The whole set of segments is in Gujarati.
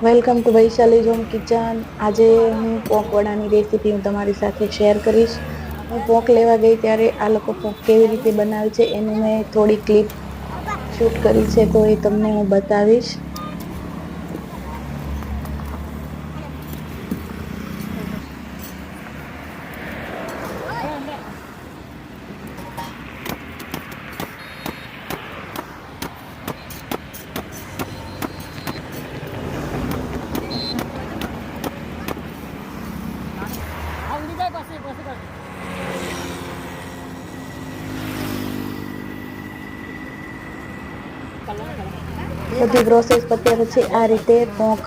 Welcome to Vaishali's home kitchen. આજે હું પોંક વડાની રેસીપી તમારી સાથે શેર કરીશ। હું પોંક લેવા ગઈ ત્યારે આ લોકો પોંક કેવી રીતે બનાવે છે એની મેં થોડી ક્લિપ શૂટ કરી છે, તો એ તમને હું બતાવીશ। બધી પ્રોસેસ પત્યા પછી આ રીતે પોંક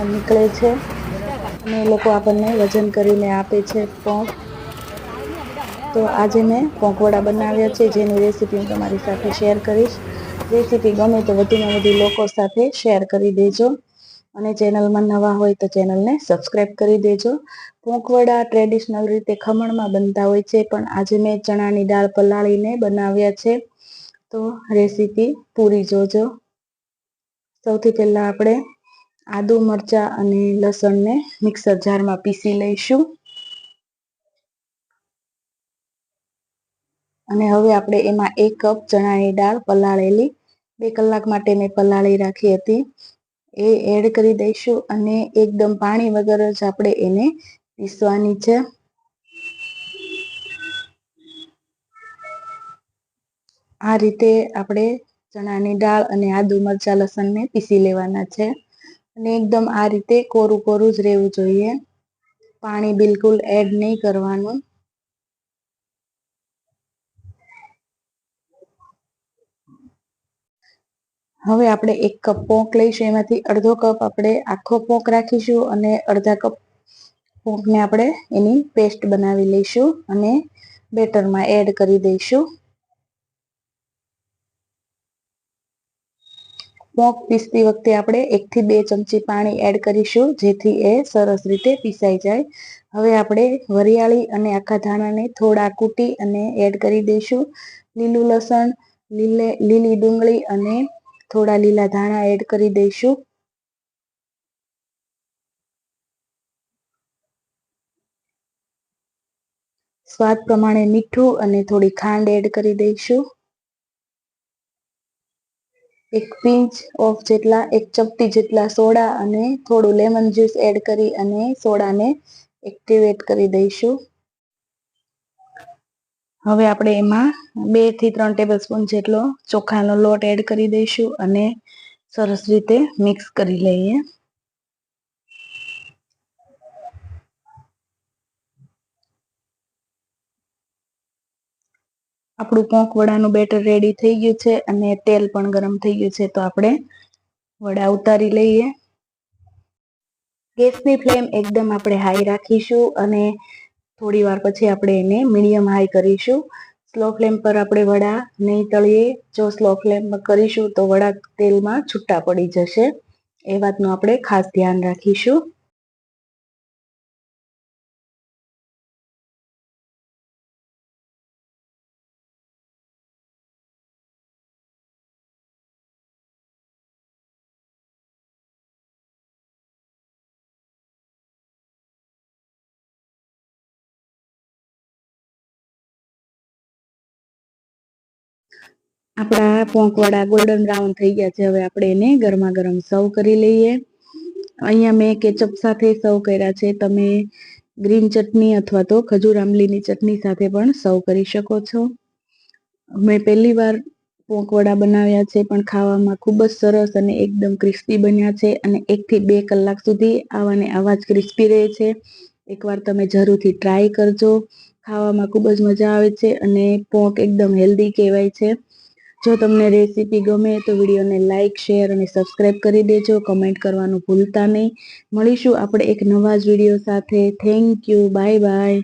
નીકળે છે અને એ લોકો આપણને વજન કરીને આપે છે પોંક। તો આજે મેં પોંક વડા બનાવ્યા છે, જેની રેસીપી હું તમારી સાથે શેર કરીશ। રેસીપી ગમે તો વધુમાં વધુ લોકો સાથે શેર કરી દેજો અને ચેનલમાં નવા હોય તો ચેનલને સબસ્ક્રાઈબ કરી દેજો। પોંક વડા ટ્રેડિશનલ રીતે ખમણમાં બનતા હોય છે, પણ આજે મેં ચણાની દાળ પલાળીને બનાવ્યા છે, તો રેસીપી પૂરી જોજો। સૌથી પહેલા આપણે આદુ મરચાં અને લસણને મિક્સર જારમાં પીસી લઈશું અને હવે આપણે એમાં 1 કપ ચણાની દાળ પલાળેલી 2 કલાક માટે મેં પલાળી રાખી હતી એ એડ કરી દઈશું અને એકદમ પાણી વગર જ આપણે એને પીસવાની છે। આ રીતે આપણે ચણાની દાળ અને આદુ મરચાં લસણને પીસી લેવાના છે અને એકદમ આ રીતે કોરું કોરું જ રહેવું જોઈએ, પાણી બિલકુલ એડ નહીં કરવાનું। હવે આપણે 1 કપ પોંક લઈશું, એમાંથી અડધો કપ આપણે આખો પોંક રાખીશું અને અડધા કપ પોંકને આપણે એની પેસ્ટ બનાવી લઈશું અને બેટરમાં એડ કરી દઈશું। પોંક પીસતી વખતે આપણે 1 થી 2 ચમચી પાણી એડ કરીશું, જેથી એ સરસ રીતે પીસાઈ જાય। હવે આપણે વરિયાળી અને આખા ધાણાને થોડા કૂટી અને એડ કરી દઈશું, લીલું લસણ, લીલી ડુંગળી અને થોડા લીલા ધાણા એડ કરી દઈશું। સ્વાદ પ્રમાણે મીઠું અને થોડી ખાંડ એડ કરી દઈશું। 1 પિંચ ઓફ જેટલા 1 ચપટી જેટલા સોડા અને થોડું લેમન જ્યુસ એડ કરી અને સોડાને એક્ટિવેટ કરી દઈશું। હવે આપણે એમાં 2 થી 3 ટેબલસ્પૂન જેટલો ચોખાનો લોટ એડ કરી દઈશું અને સરસ રીતે મિક્સ કરી લઈએ। આપણું પોંક વડાનું બેટર રેડી થઈ ગયું છે અને તેલ પણ ગરમ થઈ ગયું છે, તો આપણે વડા ઉતારી લઈએ। ગેસની ફ્લેમ એકદમ આપણે હાઈ રાખીશું અને થોડી વાર પછી આપણે એને મીડિયમ હાઈ કરીશું। સ્લો ફ્લેમ પર આપણે વડા નહીં તળીએ, જો સ્લો ફ્લેમ પર કરીશું તો વડા તેલમાં છૂટા પડી જશે, એ વાતનું આપણે ખાસ ધ્યાન રાખીશું। આપણા પોંક વડા ગોલ્ડન બ્રાઉન થઈ ગયા છે, હવે આપણે એને ગરમા ગરમ સર્વ કરી લઈએ। અહીંયા મેં કેચઅપ સાથે સર્વ કર્યા છે, તમે ગ્રીન ચટણી અથવા તો ખજૂર આમલીની ચટણી સાથે પણ સર્વ કરી શકો છો। મેં પહેલી વાર પોંક વડા બનાવ્યા છે, પણ ખાવામાં ખૂબ જ સરસ અને એકદમ ક્રિસ્પી બન્યા છે અને 1 થી 2 કલાક સુધી આવા ને આવા જ ક્રિસ્પી રહે છે। એકવાર તમે જરૂરથી ટ્રાય કરજો, ખાવામાં ખૂબ જ મજા આવે છે અને પોંક એકદમ હેલ્ધી કહેવાય છે। જો તમને રેસીપી ગમે તો વિડીયોને લાઇક, શેર અને સબસ્ક્રાઈબ કરી દેજો, કમેન્ટ કરવાનું ભૂલતા નહીં। મળીશું આપણે એક નવા જ વિડીયો સાથે। Thank you, bye bye.